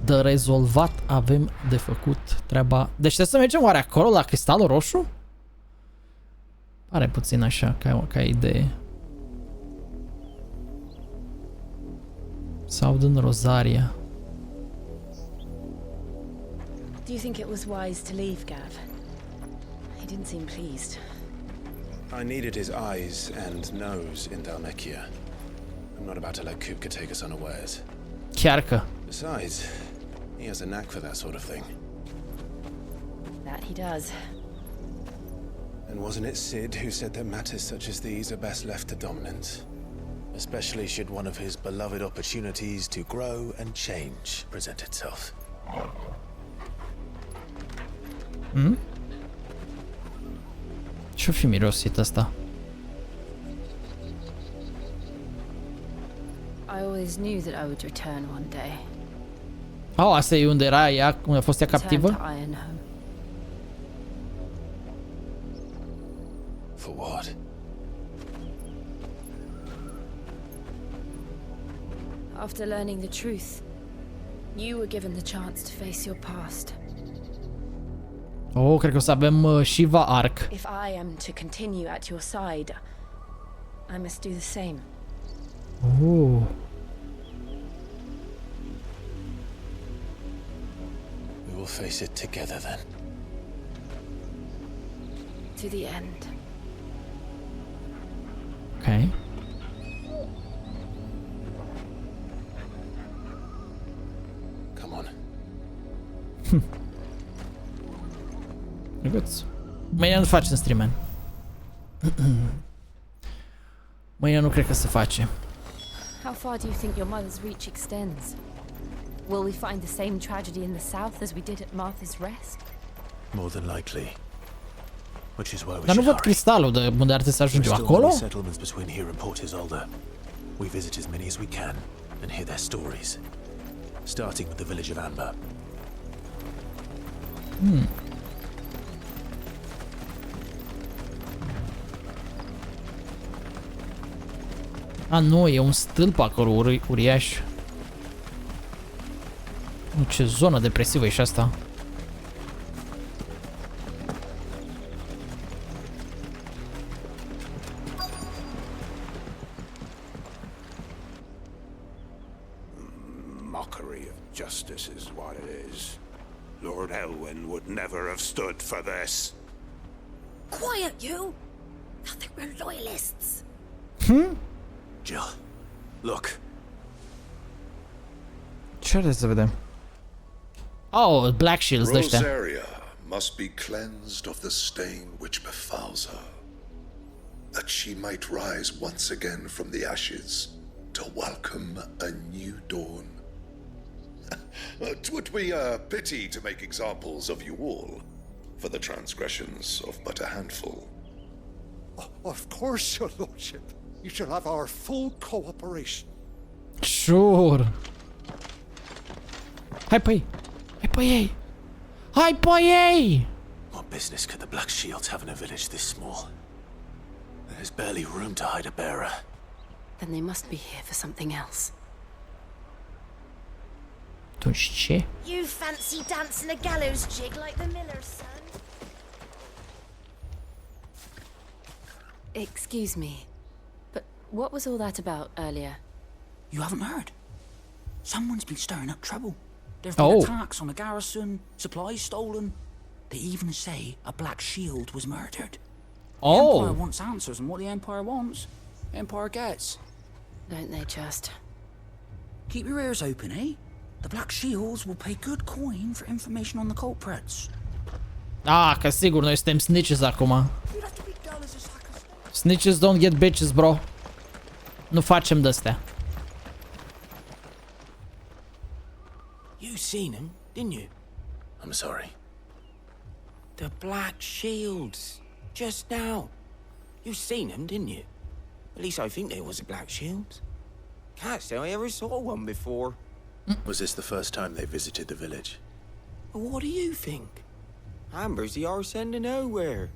de rezolvat, avem de făcut treaba. Deci trebuie să mergem oare acolo la cristalul roșu? Pare puțin așa ca idee. Sau din Rosaria. Do you think it was wise to leave, Gav? He didn't seem pleased. I needed his eyes and nose in Dalmekia. I'm not about to let Kupka take us unawares. Chiar că. Besides, he has a knack for that sort of thing. That he does. And wasn't it Sid who said that matters such as these are best left to dominance? Especially should one of his beloved opportunities to grow and change present itself. Hmm? Ce-o fi mirosit asta? I always knew that I would return one day. Oh, asta e unde era ea, unde a fost ea captivă? For what? After learning the truth, you were given the chance to face your past. Oh, cred că o să avem Shiva Arc. If I am to continue at your side, I must do the same. Oh. We will face it together then. To the end. Okay. Come on. Drăguț. Mâine nu facem stream, man. Mâine nu cred că se face. How far do you think your mother's reach extends? Will we find the same tragedy in the south as we did at Martha's Rest? More than likely. Which is why we Dar nu văd cristalul de unde ar trebui să ajungem acolo? Settlements between here and Port Isolde. We visit as many as we can and hear their stories. Starting with the village of Amber. A, nu, e un stâlp acolo uriaș. Nu, ce zonă depresivă e și asta. Mockery of justice is what it is. Lord Elwyn would never have stood for this. Quiet, you! I think we're loyalists. Jill, look. Ce are să vedem? Oh, Black Shields de ăștia. Rosaria must be cleansed of the stain which befalls her, that she might rise once again from the ashes to welcome a new dawn. 'Twould be a pity to make examples of you all for the transgressions of but a handful. Of course, your lordship. You shall have our full cooperation. Sure. Hai pe ei! Hai pe ei! Hai pe ei! What business could the Black Shields have in a village this small? There's barely room to hide a bearer. Then they must be here for something else. Atunci ce? You fancy dancing a gallows jig like the miller's son? Excuse me, but what was all that about earlier? You haven't heard? Someone's been stirring up trouble. There've been attacks on the garrison, supplies stolen. They even say a Black Shield was murdered. The Empire wants answers, and what the Empire wants, Empire gets. Don't they just? Keep your ears open, eh? The Black Shields will pay good coin for information on the culprits. Ah, că sigur, noi suntem snitches acum. Snitches don't get bitches, bro. Nu facem de-astea. You seen him, didn't you? I'm sorry. The Black Shields. Just now. You seen him, didn't you? At least I think there was a Black Shield. Can't say I ever saw one before. Was this the first time they visited the village? What do you think? Amber's the arse end of nowhere.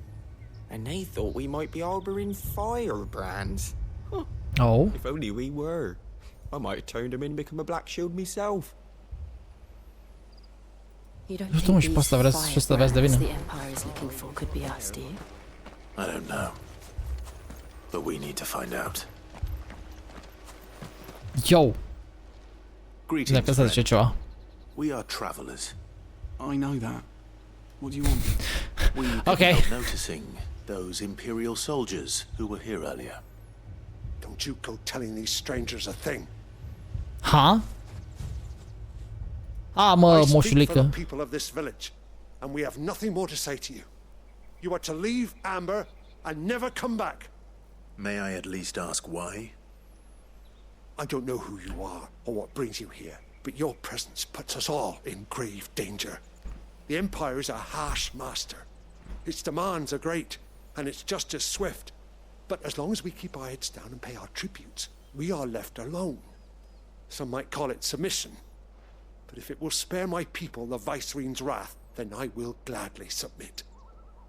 And they thought we might be harboring firebrands. Huh. Oh. If only we were. I might have turned him in and become a Black Shield myself. You don't Nu think și pe these asta vrea și asta vrea să firebrands devină. the Empire is looking for could be us, do you? I don't know. But we need to find out. Yo! Greetings, Dacă asta zice friend. ceva. We are travelers. I know that. What do you want? We couldn't Okay. help noticing those Imperial soldiers who were here earlier. Don't you go telling these strangers a thing. Ha? A, mă, I speak for moșulică. the people of this village, and we have nothing more to say to you. You are to leave Amber and never come back. May I at least ask why? I don't know who you are or what brings you here, but your presence puts us all in grave danger. The Empire is a harsh master. Its demands are great, and its justice swift. But as long as we keep our heads down and pay our tributes, we are left alone. Some might call it submission. But if it will spare my people the Viceroy's wrath, then I will gladly submit.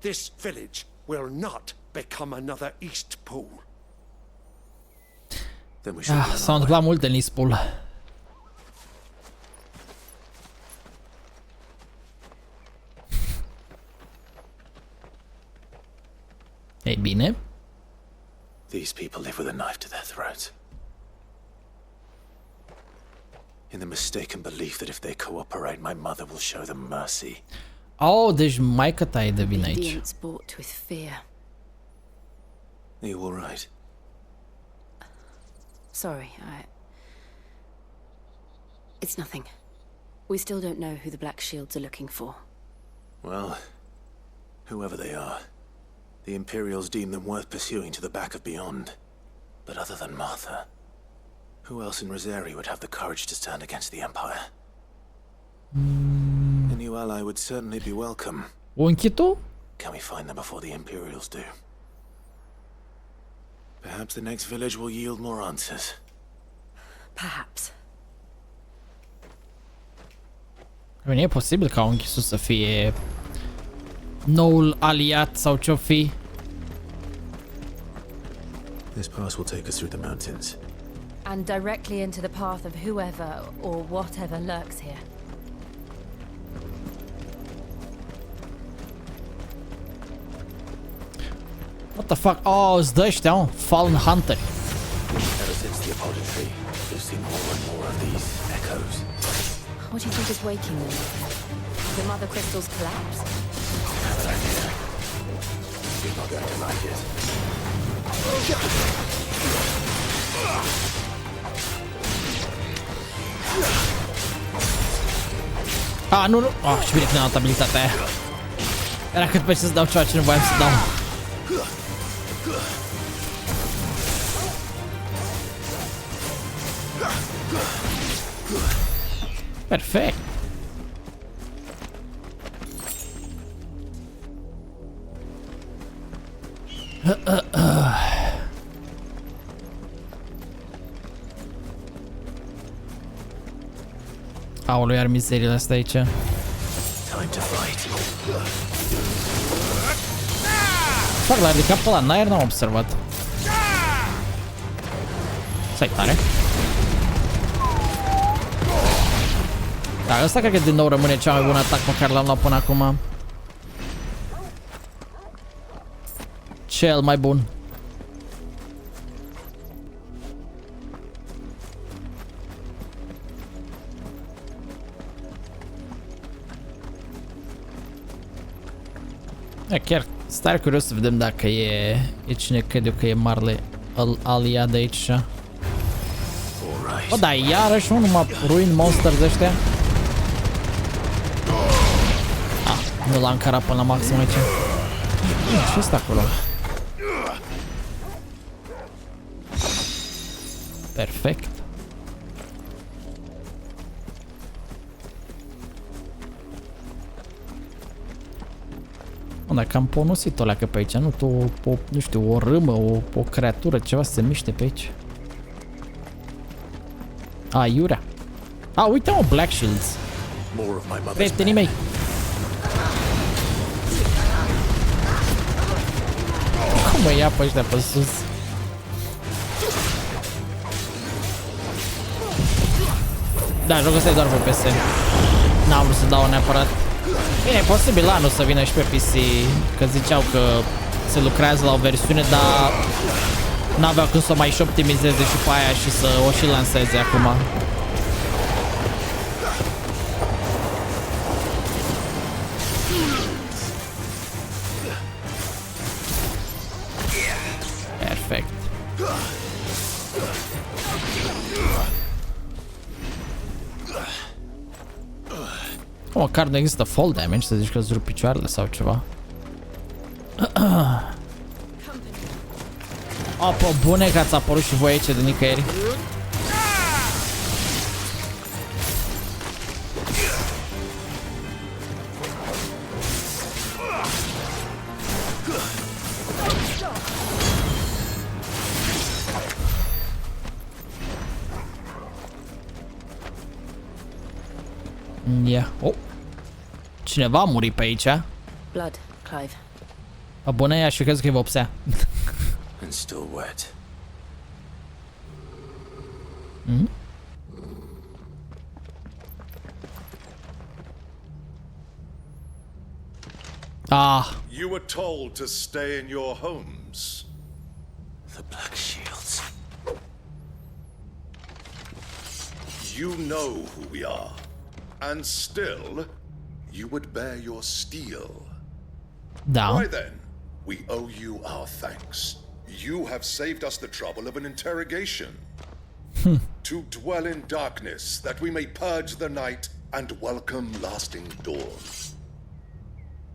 This village will not become another East Pole. Then we should be on S-au our întâmplat multe în Ispul. Ei bine. These people live with a knife to their throats. In the mistaken belief that if they cooperate, my mother will show them mercy. Oh, deci maică ta e de vină aici. Obedience bought with fear. Are you all right? Sorry, It's nothing. We still don't know who the Black Shields are looking for. Well, whoever they are, the Imperials deem them worth pursuing to the back of beyond. But other than Martha, who else in Rosari would have the courage to stand against the Empire? A new ally would certainly be welcome. Unchi tu? Can we find them before the Imperials do? Perhaps the next village will yield more answers. Perhaps. Bine, e posibil ca unchisul să fie noul aliat sau ce-o fi. This pass will take us through the mountains. And directly into the path of whoever or whatever lurks here. What the fuck? Oh, îți dă ăștia, mă. Fallen Hunter. Ever since the apodatory, we've seen more and more of these echoes. What do you think is waking them? The mother crystals collapse? I have an idea. You're not going to like it. Ah, nu, nu. Oh, ce bine că n-am dat abilitatea aia. Era cât pe ce să dau ceva ce nu voiam să dau. Perfect. Aoleu, iar mizeriile astea aici. Time to fight. Fac, l-a ridicat pe ăla în aer, n-am observat. Stai tare. Da, ăsta cred că din nou rămâne cea mai bună atac pe care l-am luat până acum. Cel mai bun. Da, chiar stai curios să vedem dacă e cine cred eu că e marele aliat de aici. O, da, iarăși unul numai ruin monsters ăștia. Ah, nu l-am încarat până la maxim aici. Ce este acolo? Perfect. Dacă am ponosit o leacă pe aici, nu? Nu știu, o râmă, o creatură, ceva să se miște pe aici. A, iurea. A, uite mă, Black Shields. Prietenii mei. Cum mă ia pe ăștia pe sus? Da, jocul ăsta e doar pe PS. n-am vrut să dau neapărat. Bine, e posibil anul să vină și pe PC, că ziceau că se lucrează la o versiune, dar n-aveau cum să mai și optimizeze și pe aia și să o și lanseze acum. Perfect. Măcar nu există fall damage, să zici că îți rup picioarele sau ceva. Apă bune că ați apărut și voi aici de nicăieri. Yeah. Oh. Cineva a murit pe aici. Blood, Clive. A bună e, aș fi crezut că e vopsea. And still wet. Mm? Ah. You were told to stay in your homes. The Black Shields. You know who we are. And still, you would bear your steel. Da. Why then? We owe you our thanks. You have saved us the trouble of an interrogation. To dwell in darkness, that we may purge the night and welcome lasting dawn.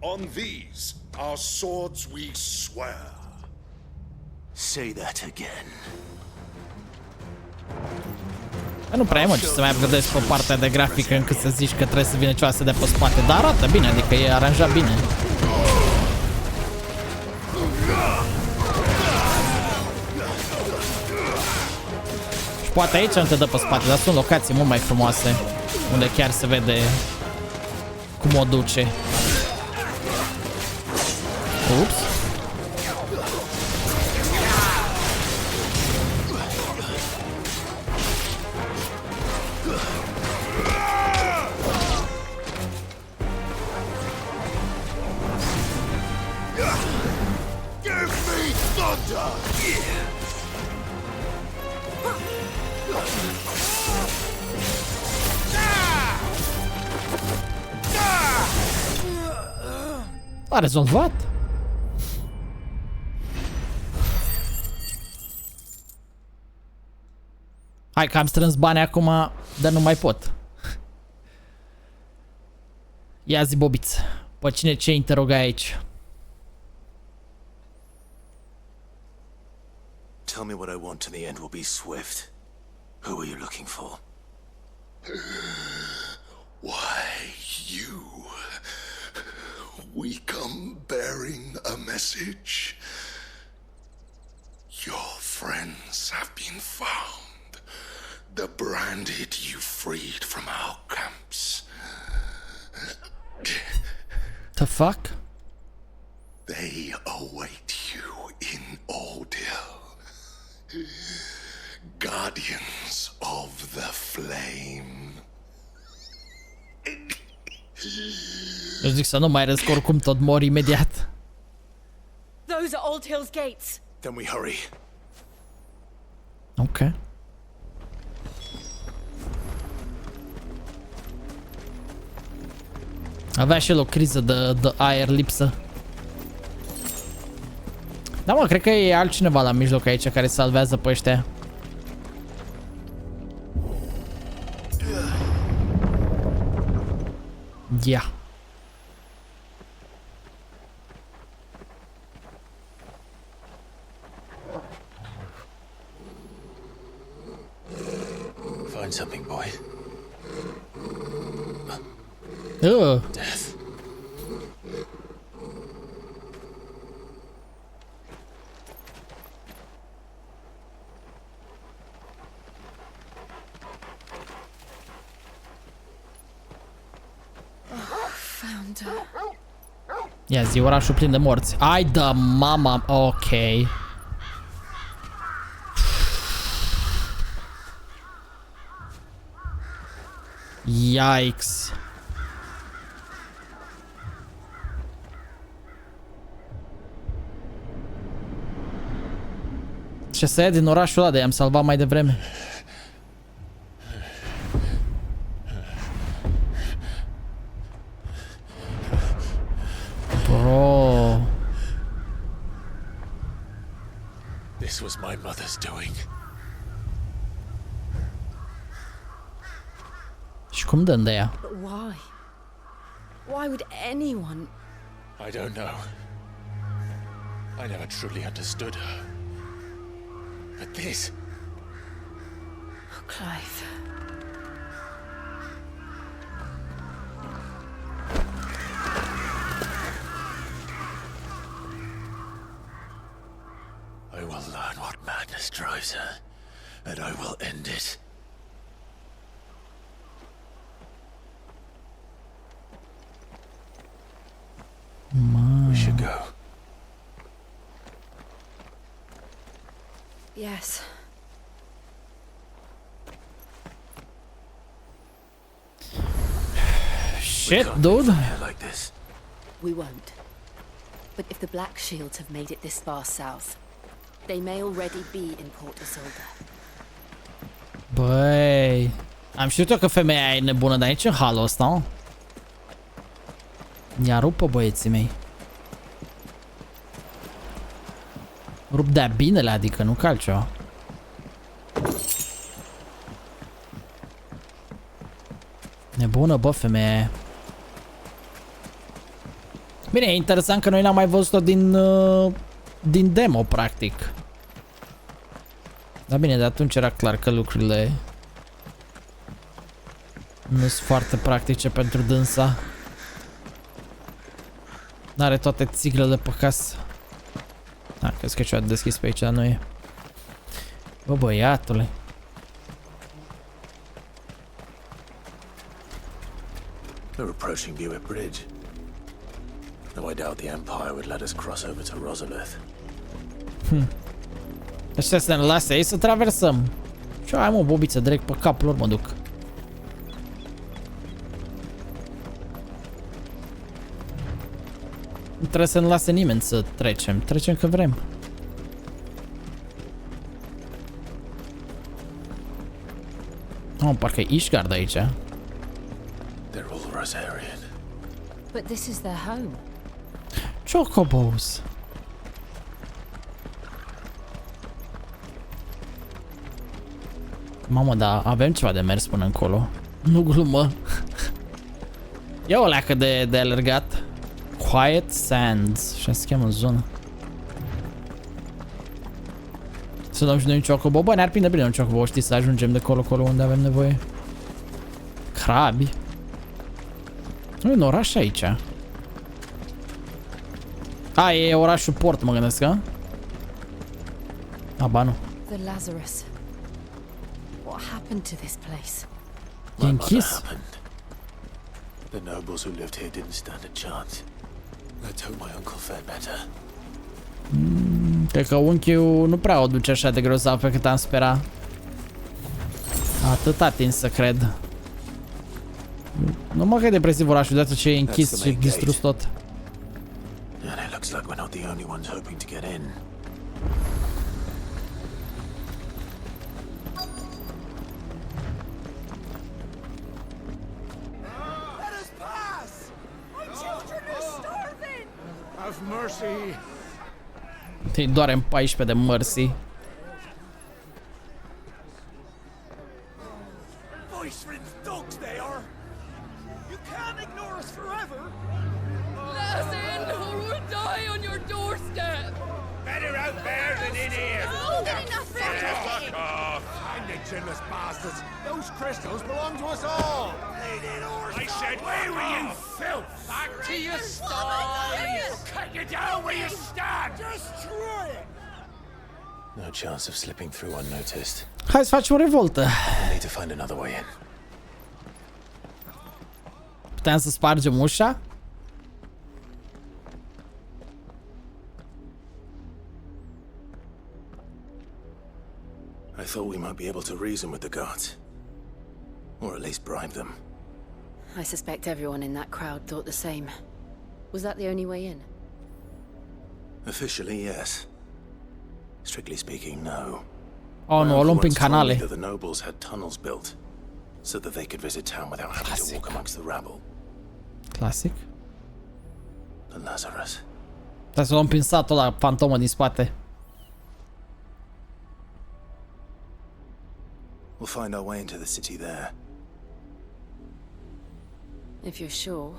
On these, our swords we swear. Say that again. Nu prea e mă ce să mai upgradezi pe partea de grafică încât să zici că trebuie să vină ceva să dea pe spate, dar arată bine, adică e aranjat bine. Și poate aici nu te dă pe spate, dar sunt locații mult mai frumoase, unde chiar se vede cum o duce. Ups. A rezolvat? Hai că am strâns bani acum, dar nu mai pot. Ia zi, Bobiț, pe cine ce interogai aici? Tell me what I want and the end will be swift. Who are you looking for? Why, you. We come bearing a message. Your friends have been found. The branded you freed from our camps. The fuck? They await you in ordeal. Guardians of the flame. Eu zic să nu mai râzi, că oricum tot mor imediat. Those are Old Hill's gates. Then we hurry. Ok. Avea și el o criză de aer lipsă. Da, mă, cred că e altcineva la mijloc aici care salvează pe ăștia. Ia. Find something, boy. Death. Found her. Ia zi, orașul plin de morți. Ai da mama, ok. Yikes. Ce să ia din orașul ăla de i-am salvat mai devreme. Bro. This was my mother's doing. Și cum dăm de ea? But why? Why would anyone? I don't know. I never truly understood her. But this... Oh, Clive. I will learn what madness drives her, and I will end it. We should go. Yes. Shit, dude. Like this. We won't. But if the Black Shields have made it this far south, they may already be in Port Isolde. Băi, am știut eu că femeia e nebună, dar nici în halul ăsta, mă. Ia rupă, băieții mei. Rup de-a binele, adică, nu ca altceva. Nebună, bă, femeia aia. Bine, e interesant că noi n-am mai văzut-o din demo, practic. Dar bine, de atunci era clar că lucrurile nu sunt foarte practice pentru dânsa. N-are toate țiglele pe casă. Da, crezi că ceva deschis pe aici, dar nu e. Bă, băiatule. We're approaching Buick Bridge. Though I doubt the Empire would let us cross over to Rosalith. Ăștia să ne lase ei să traversăm. Și hai, mă, bobiță, direct pe capul lor mă duc. Nu trebuie să ne lase nimeni să trecem. Trecem că vrem. Oh, parcă e Ishgard aici. They're all Rosarian. But this is their home. Chocobos. Mamă, dar avem ceva de mers până încolo. Nu glumă. Ia o leacă de alergat. Quiet Sands. Și se cheamă zonă. Să dăm și noi un chocobo. Bă, ne-ar prinde bine un chocobo, știi, să ajungem de colo-colo unde avem nevoie. Crabi. Nu e un oraș aici. A, e orașul port, mă gândesc, a? Aba, nu. The Lazarus. What happened to this place? E închis. The nobles who lived here didn't stand a chance. Let's hope my uncle fared better. Cred că unchiul nu prea o duce așa de grozav pe cât am spera. Atât a tins să cred. Nu mă că e depresiv orașul de atât ce e închis și distrus tot. And it looks like we're not the only ones hoping to get in. Let us pass! My children are starving! Have mercy! Îi doare în 14 de mărsi. Voice-ridden dogs they are! You can't ignore us forever! Let us in or we'll die on your doorstep! Better out there than in here. Oh, get enough for Fuck off. I'm the chinless bastards! Those crystals belong to us all! I said, where were you, filth? Back to your stall! Cut you down where you stand. Destroy it! No chance of slipping through unnoticed. Hai să facem o revoltă. We'll need to find another way in. Puteam să spargem ușa? I thought we might be able to reason with the guards. Or at least bribe them. I suspect everyone in that crowd thought the same. Was that the only way in? Officially, yes. Strictly speaking, no. Oh, nu, o luăm prin canale. The nobles had tunnels built so that they could visit town without having to walk amongst the rabble. Clasic. The Lazarus. Trebuie să luăm prin satul ăla, fantomă din spate. We'll find our way into the city there. If you're sure.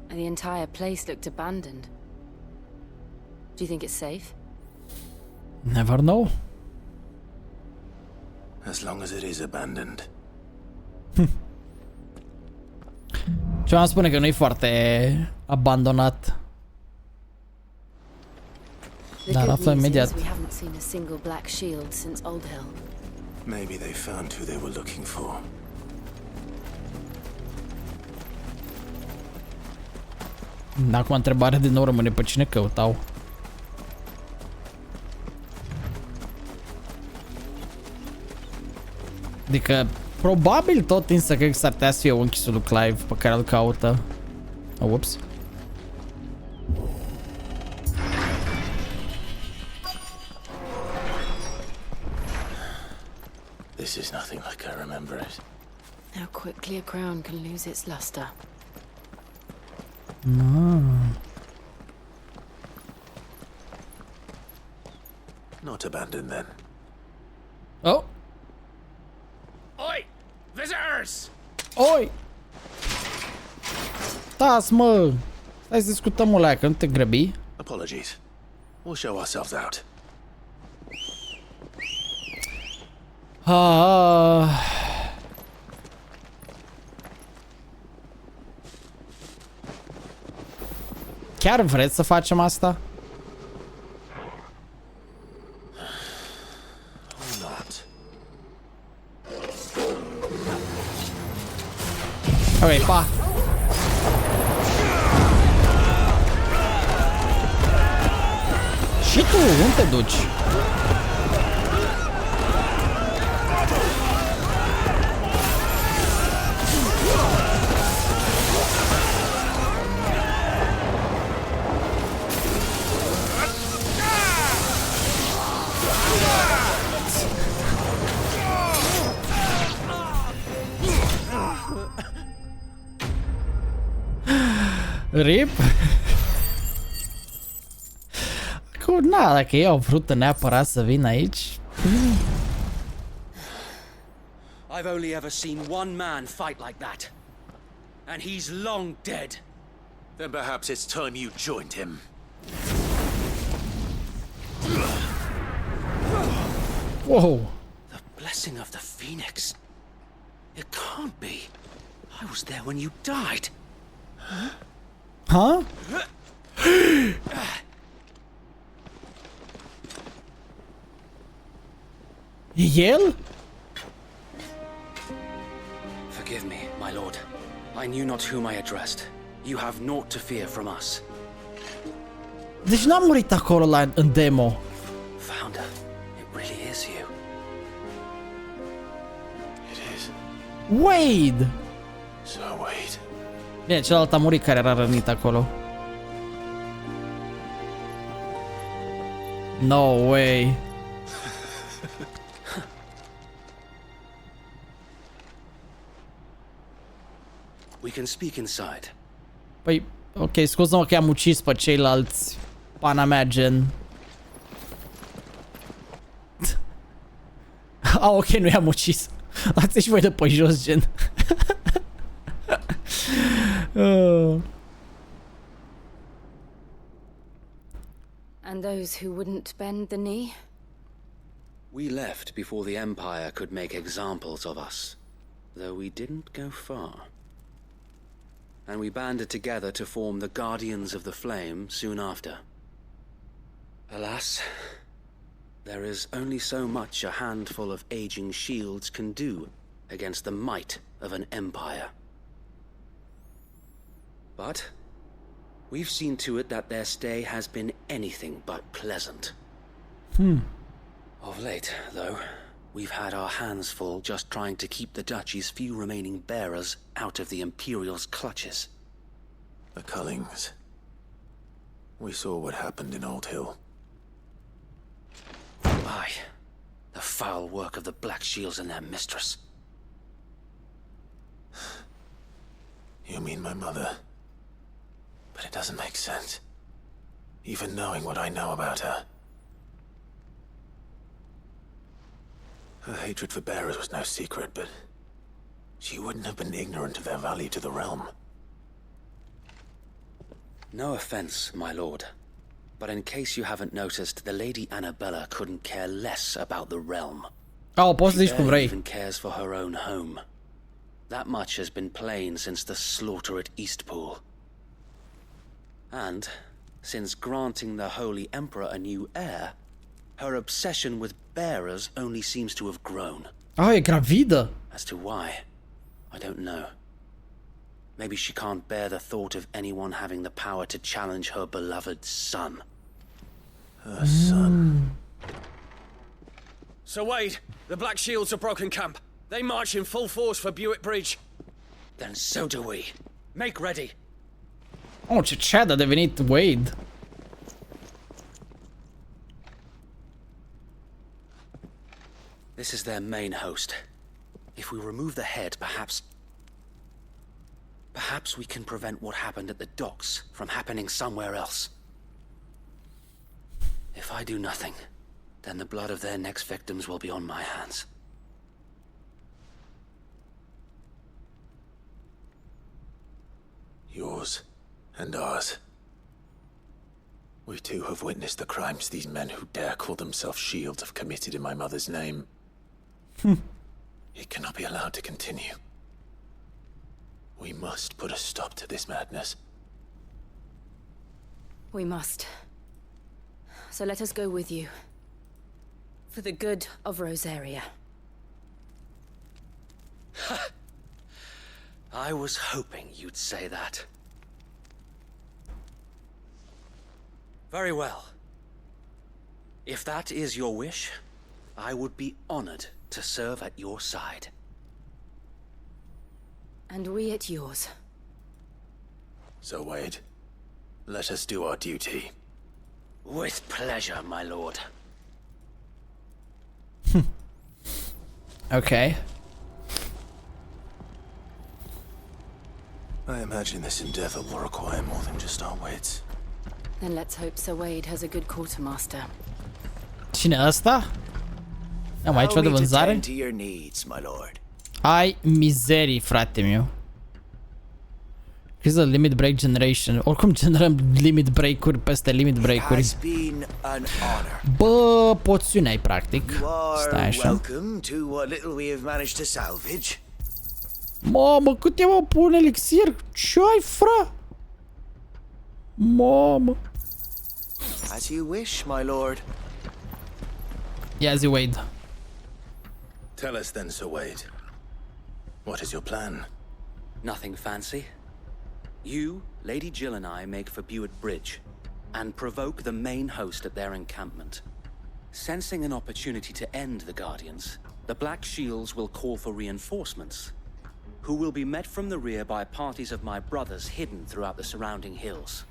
The entire place looked abandoned. Do you think it's safe? Never know. As long as it is abandoned. Ce am spune că nu e foarte abandonat. Dar aflăm imediat. We haven't seen a single black shield since Old Hill. Maybe they found who they were looking for. Acum întrebarea din nou rămâne pe cine căutau. Adică probabil tot însă cred că s-ar putea să fie unchisul lui Clive pe care îl caută. Oh, ups. This is nothing like I remember it. How quickly a crown can lose its luster. Not abandoned then. Oh. Oi! Visitors! Oi! Stați, mă! Stai să discutăm o leacă, nu te grăbi. Apologies. We'll show ourselves out. Chiar vreți să facem asta? Ok, pa! Și tu, unde te duci? RIP? Na, dacă ei au vrut neapărat să vină aici. I've only ever seen one man fight like that. And he's long dead. Then perhaps it's time you joined him. Whoa. The blessing of the Phoenix. It can't be. I was there when you died. Huh? El? Forgive me, my lord. I knew not whom I addressed. You have naught to fear from us. Deci n-am murit acolo în demo. Founder, it really is you. It is. Wade! So Wade. Bine, celălalt a murit care era rănit acolo. No way. We can speak inside. Păi, ok, scuză-mă că i-am ucis pe ceilalți. Pana mea, gen. Ok, nu i-am ucis. Dați-și voi de pe jos, gen. And those who wouldn't bend the knee? We left before the Empire could make examples of us, though we didn't go far. And we banded together to form the Guardians of the Flame soon after. Alas, there is only so much a handful of aging shields can do against the might of an empire. But we've seen to it that their stay has been anything but pleasant. Of late, though, we've had our hands full just trying to keep the Duchy's few remaining bearers out of the Imperial's clutches. The Cullings. We saw what happened in Old Hill. Aye, the foul work of the Black Shields and their mistress. You mean my mother? But it doesn't make sense. Even knowing what I know about her. Her hatred for bearers was no secret, but she wouldn't have been ignorant of their value to the realm. No offense, my lord, but in case you haven't noticed, the Lady Annabella couldn't care less about the realm. Oh, poți să zici cum She vrei. even cares for her own home. That much has been plain since the slaughter at Eastpool. And, since granting the Holy Emperor a new heir, her obsession with bearers only seems to have grown. Oh, e gravidă? As to why, I don't know. Maybe she can't bear the thought of anyone having the power to challenge her beloved son. Her son? Sir Wade, the Black Shields have broken camp. They march in full force for Buick Bridge. Then so do we. Make ready. Oh, ce chat a devenit Wade. This is their main host. If we remove the head, perhaps we can prevent what happened at the docks from happening somewhere else. If I do nothing, then the blood of their next victims will be on my hands. Yours and ours. We too have witnessed the crimes these men who dare call themselves shields have committed in my mother's name. It cannot be allowed to continue. We must put a stop to this madness. We must. So let us go with you. For the good of Rosaria. I was hoping you'd say that. Very well. If that is your wish, I would be honored to serve at your side. And we at yours. So, Wade, let us do our duty. With pleasure, my lord. Okay. I imagine this endeavor will require more than just our wits. Then let's hope Sir Wade has a good quartermaster. Cine ăsta? Am aici de vânzare? Ai mizerii, frate meu. Increase the limit break generation. Oricum generăm limit break-uri peste limit break-uri. Bă, poțiune-ai practic. Stai așa. Mamă, cât e mă pun elixir? Ce ai, fra? Mamă. As you wish, my lord. Ia zi, Wade. Tell us then, Sir Wade. What is your plan? Nothing fancy. You, Lady Jill and I make for Buick Bridge and provoke the main host at their encampment. Sensing an opportunity to end the Guardians, the Black Shields will call for reinforcements, who will be met from the rear by parties of my brothers hidden throughout the surrounding hills.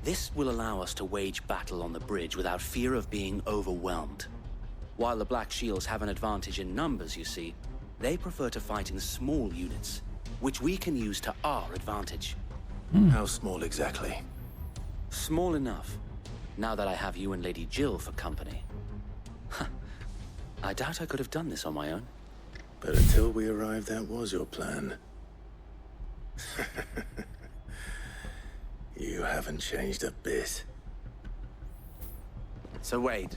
This will allow us to wage battle on the bridge without fear of being overwhelmed. While the Black Shields have an advantage in numbers, you see, they prefer to fight in small units, which we can use to our advantage. How small exactly? Small enough, now that I have you and Lady Jill for company. I doubt I could have done this on my own. But until we arrived, that was your plan. You haven't changed a bit. Sir Wade,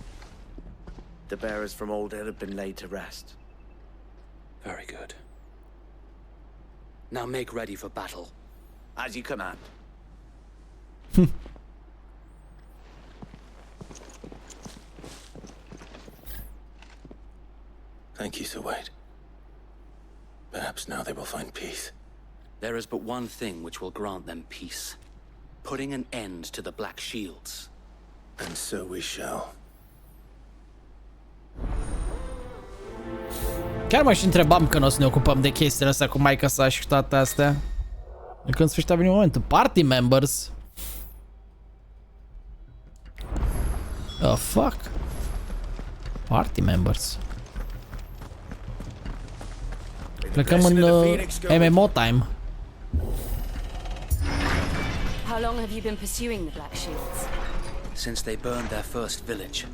the bearers from Old Ed have been laid to rest. Very good. Now make ready for battle. As you command. Thank you, Sir Wade. Perhaps now they will find peace. There is but one thing which will grant them peace. Putting an end to the Black Shields. And so we shall. Chiar mă și întrebam că nu o să ne ocupăm de chestiile astea cu maica sa și toate astea. De când sfârșit a venit momentul. Party members. The fuck? Party members. Plecăm în MMO time. How long have you been pursuing the Black Shields? Since they burned their first village,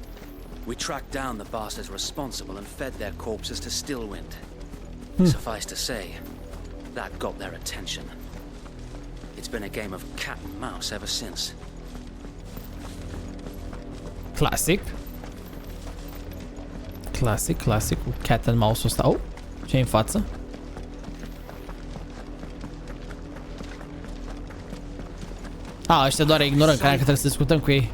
we tracked down the bastards responsible and fed their corpses to Stillwind. Suffice to say, that got their attention. It's been a game of cat and mouse ever since. Classic. Classic cu cat and mouse-ul ăsta. Oh, ce în față? Ăștia doar ignorăm, că trebuie să discutăm cu ei.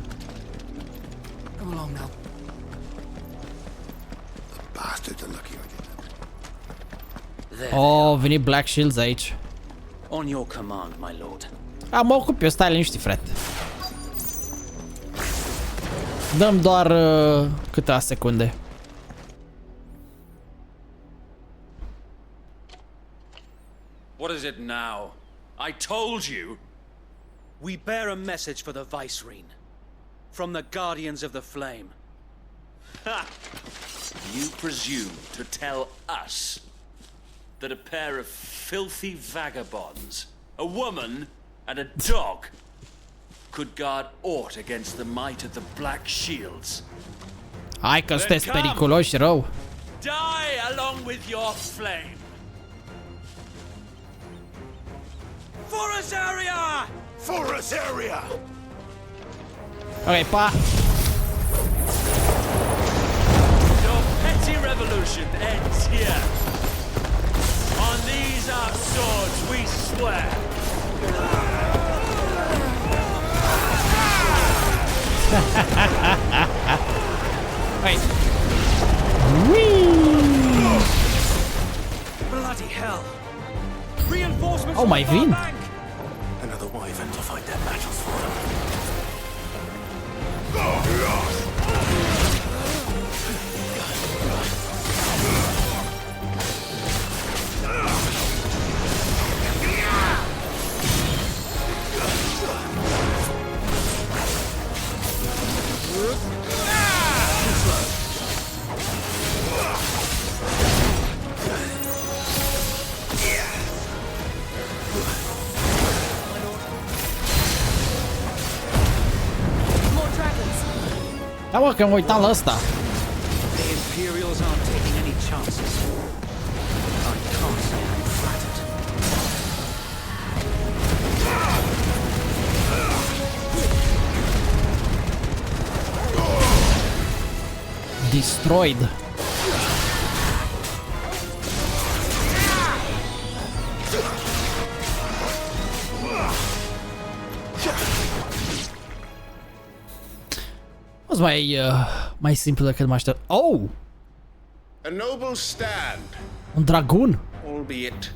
Oh, venit Black Shields aici. On your command, my lord. Mă ocup eu, stai liniștit, frate. Dăm doar câteva secunde. What is it now? I told you. We bear a message for the Vicereine. From the Guardians of the Flame. Ha! You presume to tell us that a pair of filthy vagabonds, a woman and a dog, could guard aught against the might of the Black Shields? Hai că sunteți periculoși rău. Die along with your flame. For us area! For us area! Ok, pa! Your petty revolution ends here. On these our swords we swear. Wait. Whee! Bloody hell! Reinforcements! Oh, my vin! Another wyvern to fight their battles for them. Da, mă, că mă uitam la ăsta. The Imperials aren't taking any chances. I can't say I'm flattered. Destroyed. Was mai simplu decât mă aștept. Oh! A noble stand. Un dragon? Albeit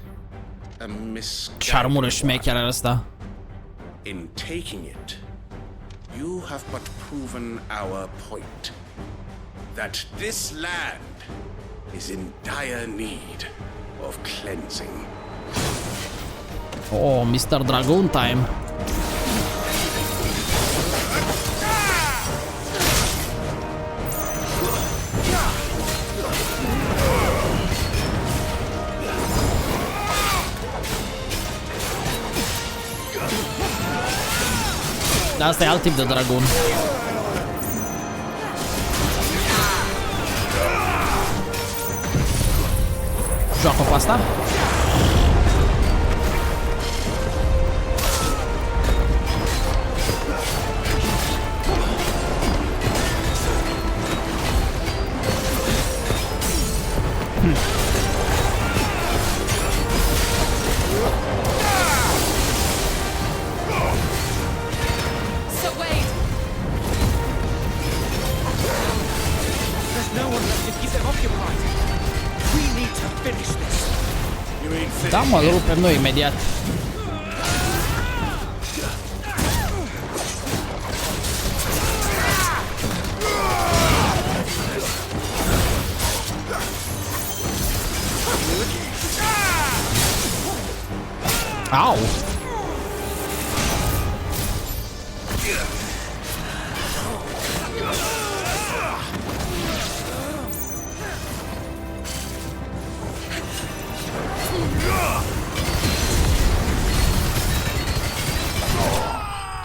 a ce armură șmecheră ăsta. In taking it, you have but proven our point. That this land is in dire need of cleansing. Oh, Mr. Dragon time. Dar asta e alt tip de dragon. Joacă pe asta? Da, mă, îl rupem noi imediat. Au!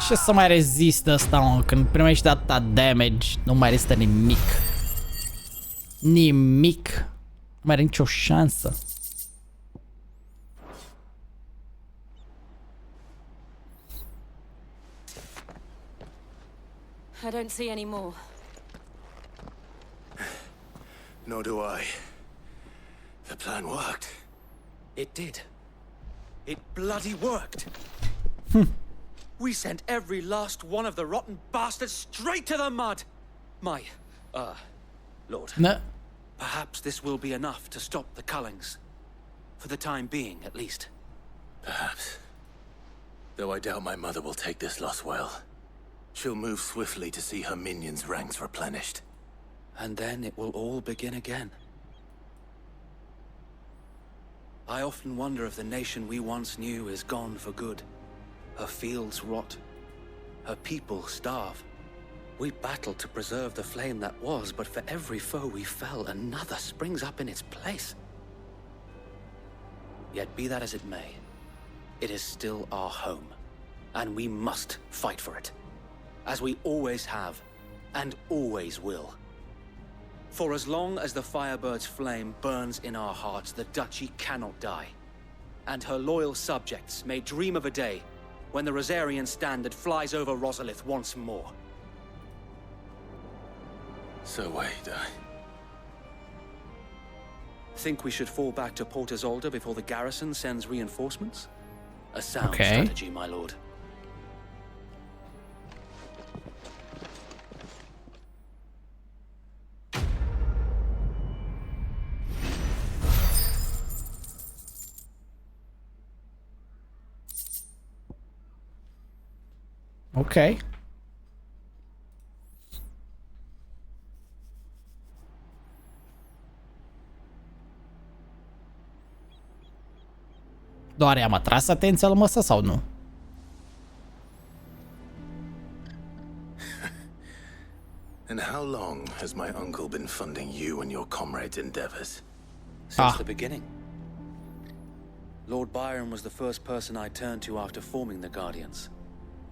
Ce să mai rezistă ăsta, mă? Când primești atâta damage, nu mai rezistă nimic. Nimic. Nu mai are nicio șansă. I don't see any more. Nor do I. The plan worked. It did. It bloody worked. We sent every last one of the rotten bastards straight to the mud. Lord. No. Perhaps this will be enough to stop the Cullings. For the time being, at least. Perhaps. Though I doubt my mother will take this loss well. She'll move swiftly to see her minions' ranks replenished. And then it will all begin again. I often wonder if the nation we once knew is gone for good. Her fields rot. Her people starve. We battled to preserve the flame that was, but for every foe we fell, another springs up in its place. Yet be that as it may, it is still our home, and we must fight for it, as we always have, and always will. For as long as the Firebird's flame burns in our hearts, the Duchy cannot die. And her loyal subjects may dream of a day when the Rosarian standard flies over Rosalith once more. So wait, Think we should fall back to Port Isolde before the garrison sends reinforcements? A sound Okay. strategy, my lord. Ok. Doar i-am atras atenția lui măsă sau nu? And how long has my uncle been funding you and your comrades' endeavors? Since the beginning. Lord Byron was the first person I turned to after forming the Guardians.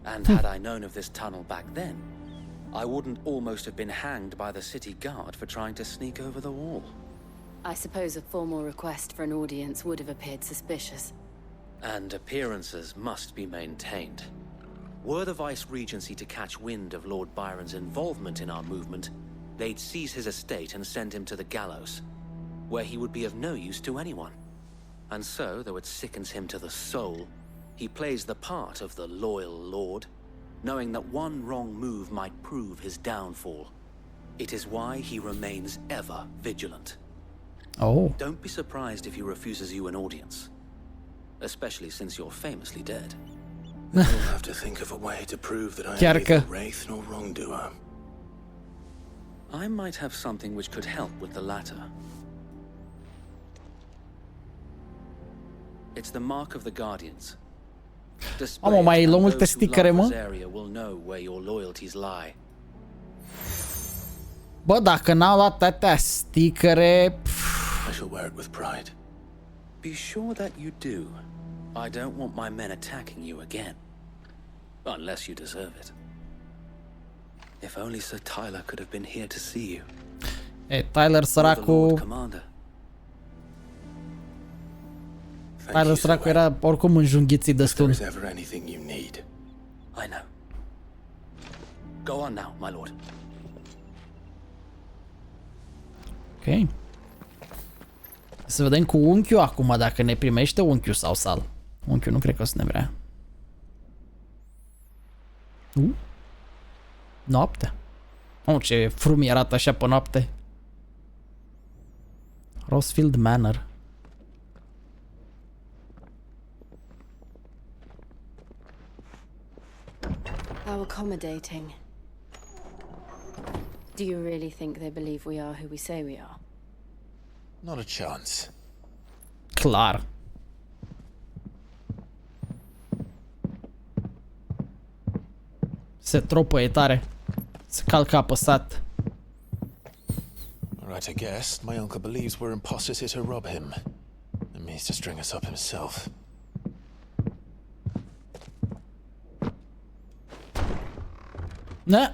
And had I known of this tunnel back then, I wouldn't almost have been hanged by the city guard for trying to sneak over the wall. I suppose a formal request for an audience would have appeared suspicious. And appearances must be maintained. Were the Vice-Regency to catch wind of Lord Byron's involvement in our movement, they'd seize his estate and send him to the gallows, where he would be of no use to anyone. And so, though it sickens him to the soul, he plays the part of the loyal lord, knowing that one wrong move might prove his downfall. It is why he remains ever vigilant. Oh. Don't be surprised if he refuses you an audience, especially since you're famously dead. We'll have to think of a way to prove that I am neither wraith nor wrongdoer. I might have something which could help with the latter. It's the mark of the Guardians. Mamă, mai luăm multe stickere, mă? Will know where your loyalties lie. Bă, dacă n-au luat atâtea stickere... I shall wear it with pride. Be sure that you do. I don't want my men attacking you again. Unless you deserve it. If only Sir Tyler could have been here to see you. E, Tyler săracu... Tyler săracu era oricum înjunghițit destul. I know. Go on now, my lord. Ok. Să vedem cu unchiul acum dacă ne primește unchiul sau sal. Unchiul nu cred că o să ne vrea. Noapte. Oh, ce frumii arată așa pe noapte. Rosefield Manor. How accommodating. Do you really think they believe we are who we say we are? Not a chance. Clar. Se tropă e tare. Se calcă apăsat. Right, I guess. My uncle believes we're imposters here to rob him. And means to string us up himself. Da.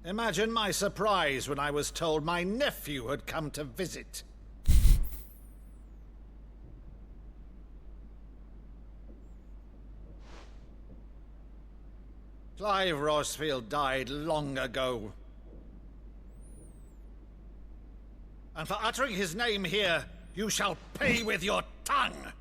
Imagine my surprise when I was told my nephew had come to visit. Clive Rosefield died long ago. And for uttering his name here, you shall pay with your tongue!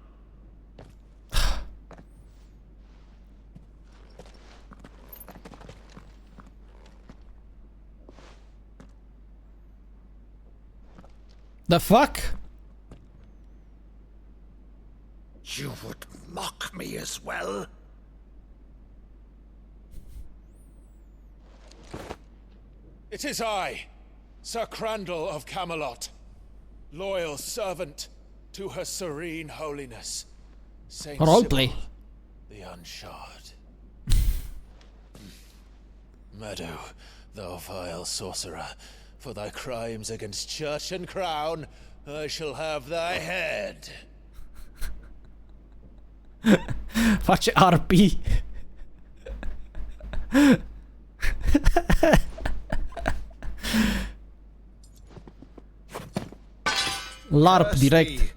The fuck? You would mock me as well? It is I, Sir Crandall of Camelot, loyal servant to Her Serene Holiness, Saint Roleplay. Sybil the Unshod. Meadow, thou vile sorcerer, for thy crimes against church and crown, I shall have thy head. Face RP. LARP direct.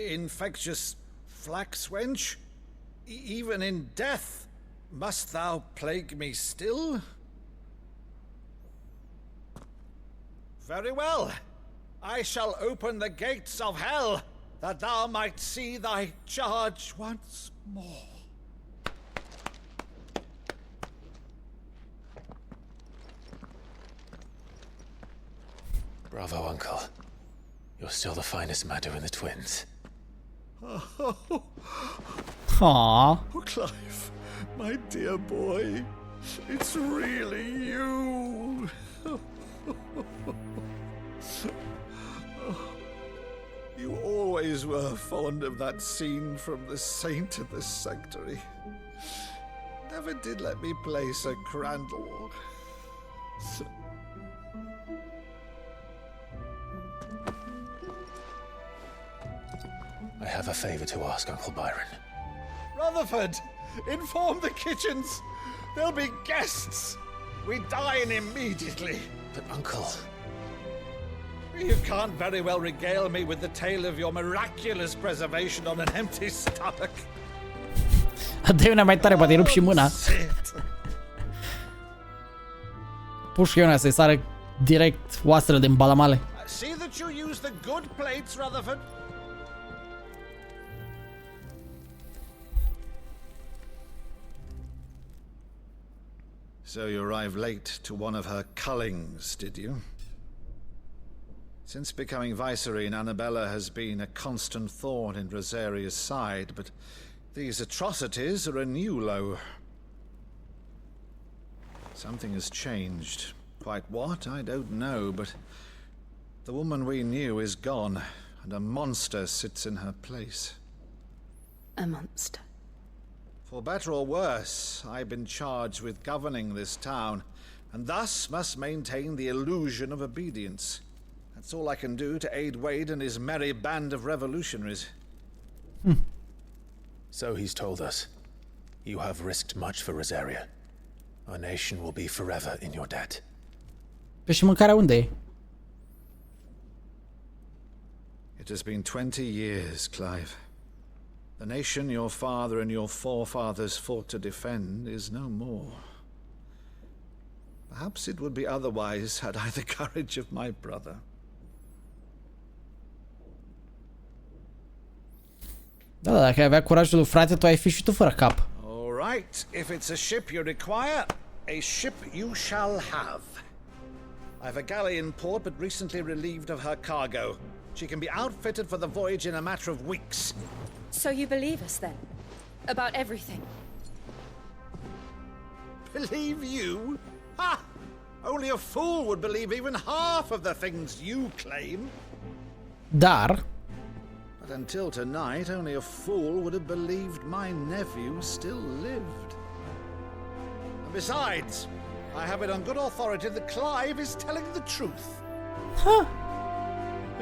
Infectious flax wench? Even in death, must thou plague me still? Very well. I shall open the gates of hell, that thou might see thy charge once more. Bravo, Uncle. You're still the finest Maddo in the twins. Oh, Aww. Clive, my dear boy, it's really you. You always were fond of that scene from The Saint of the Sanctuary. Never did let me play Sir Crandall. I have a favor to ask, Uncle Byron. Rutherford, inform the kitchens. There'll be guests. We dine immediately. But, Uncle... You can't very well regale me with the tale of your miraculous preservation on an empty stomach. Dă-i una mai tare, poate-i rup și mâna. Pușcă una să-i sară direct oasele din balamale. See that you use the good plates, Rutherford. So you arrived late to one of her cullings, did you? Since becoming Vicereine, Annabella has been a constant thorn in Rosaria's side, but these atrocities are a new low. Something has changed. Quite what, I don't know, but the woman we knew is gone, and a monster sits in her place. A monster? For better or worse, I've been charged with governing this town, and thus must maintain the illusion of obedience. That's all I can do to aid Wade and his merry band of revolutionaries. So he's told us. You have risked much for Rosaria. Our nation will be forever in your debt. Pe și mâncarea unde e? It has been 20 years, Clive. The nation your father and your forefathers fought to defend is no more. Perhaps it would be otherwise had I the courage of my brother. Da, dacă ai avea curajul lui frate, tu ai fi și tu fără cap. All right, if it's a ship you require, a ship you shall have. I've a galley in port, but recently relieved of her cargo. She can be outfitted for the voyage in a matter of weeks. So you believe us then? About everything? Believe you? Ha! Only a fool would believe even half of the things you claim. Dar... But until tonight, only a fool would have believed my nephew still lived. And besides, I have it on good authority that Clive is telling the truth. Huh.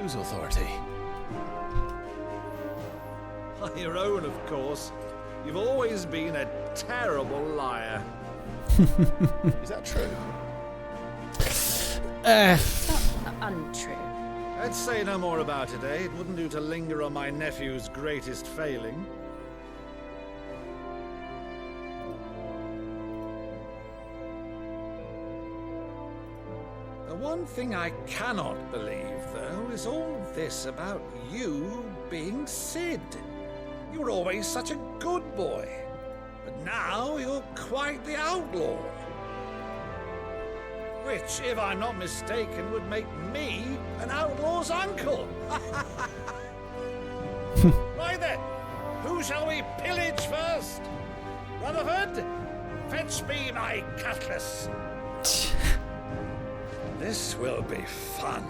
Whose authority? Your own, of course. You've always been a terrible liar. Is that true? Untrue. I'd say no more about it, eh? It wouldn't do to linger on my nephew's greatest failing. The one thing I cannot believe, though, is all this about you being Sid. You were always such a good boy, but now you're quite the outlaw. Which, if I'm not mistaken, would make me an outlaw's uncle. Right then, who shall we pillage first? Rutherford, fetch me my cutlass. This will be fun.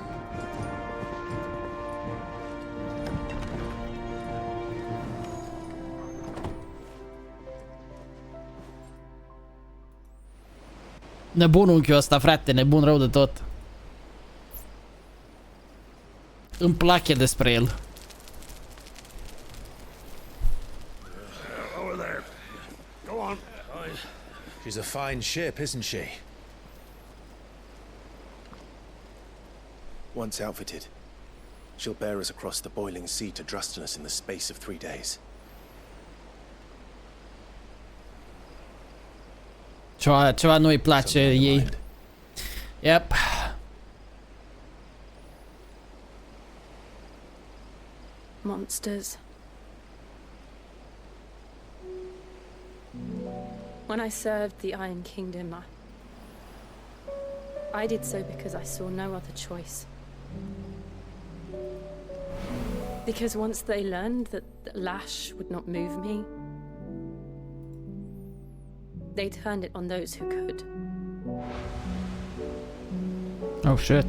Nebun unchiul ăsta, frate, nebun rău de tot. Îmi place despre el. Over there. Go on. She's a fine ship, isn't she? Once outfitted, she'll bear us across the boiling sea to Drustinus in the space of 3 days. Ceva nu-i place ei. Yep. Monsters. When I served the Iron Kingdom, I did so because I saw no other choice. Because once they learned that the lash would not move me, they turned it on those who could. Oh shit.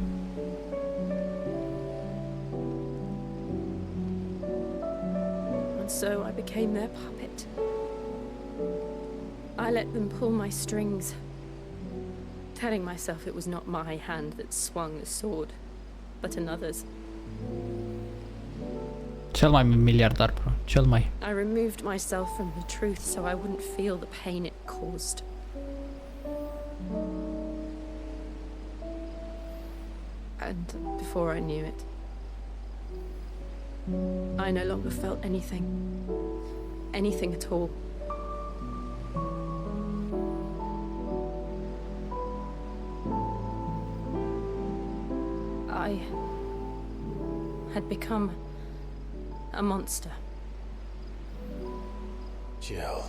And so I became their puppet. I let them pull my strings, telling myself it was not my hand that swung the sword, but another's. Cel mai miliardar, bro. Cel mai. I removed myself from the truth so I wouldn't feel the pain it caused. And before I knew it, I no longer felt anything. Anything at all. I had become a monster. Jill.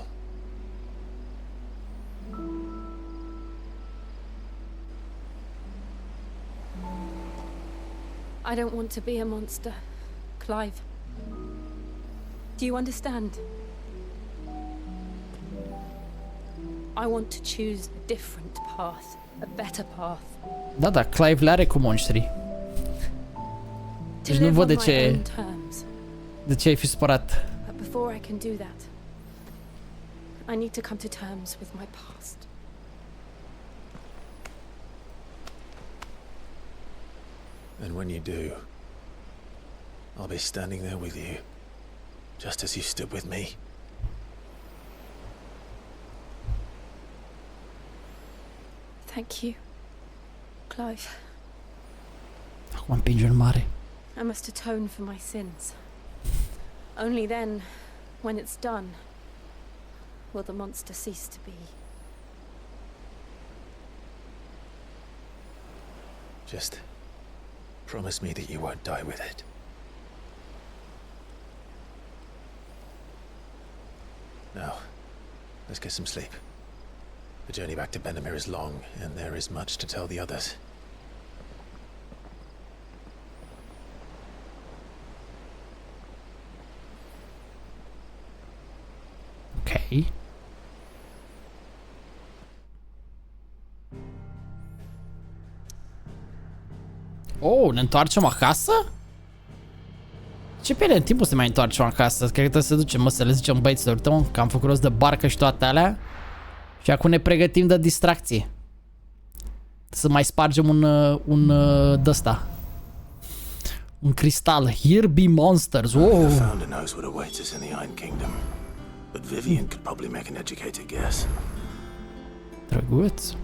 I don't want to be a monster, Clive. Do you understand? I want to choose a different path, a better path. Da, da, Clive le-are cu monștrii. Deci nu văd de ce... De ce ai fi supărat. But before I can do that, I need to come to terms with my past. And when you do, I'll be standing there with you, just as you stood with me. Thank you, Clive. Acum împinge în mare. I must atone for my sins. Only then, when it's done, will the monster cease to be. Just promise me that you won't die with it. Now, let's get some sleep. The journey back to Benamir is long, and there is much to tell the others. Ok. Oh, ne întoarcem acasă? Ce pierdem timpul să mai întoarcem acasă? Cred că trebuie să ducem, mă, să le zicem băieților tău că am făcut rost de barcă și toate alea. Și acum ne pregătim de distracție. Să mai spargem un d-ăsta. Un cristal. Here be monsters. Wow. The founder knows what awaits us in the Iron Kingdom, but Vivian could probably make an educated guess. Drăguț.